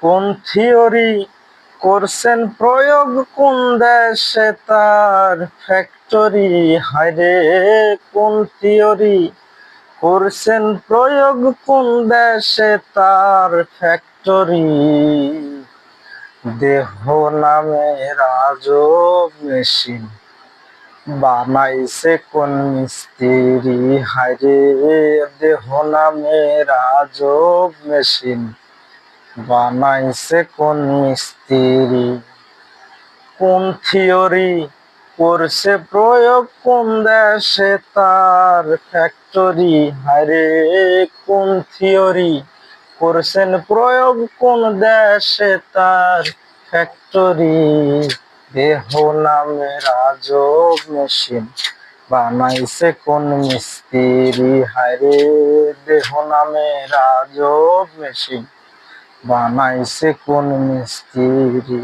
কোন থিওরি করছেন প্রয়োগ, কোন দেশে তার ফ্যাক্টরি? হায়রে কোন থিওরি করছেন প্রয়োগ, কোন দেশে তার ফ্যাক্টরি? দেহ নামের আজব মেশিন বানাইছে কোন মিস্ত্রি? হায়রে দেহ নামের আজব মেশিন বানাইছে কোন মিস্ত্রি? কোন থিওরি করছে প্রয়োগ, কোন দেশে তার ফ্যাক্টরি? হায়রে কোন থিওরি করছেন প্রয়োগ, কোন দেশে তার ফ্যাক্টরি? দেহ নামের আজব মেশিন বানাইছে কোন মিস্ত্রি? হায়রে দেহ নামের আজব মেশিন বানাইছে কোন মিস্ত্রি?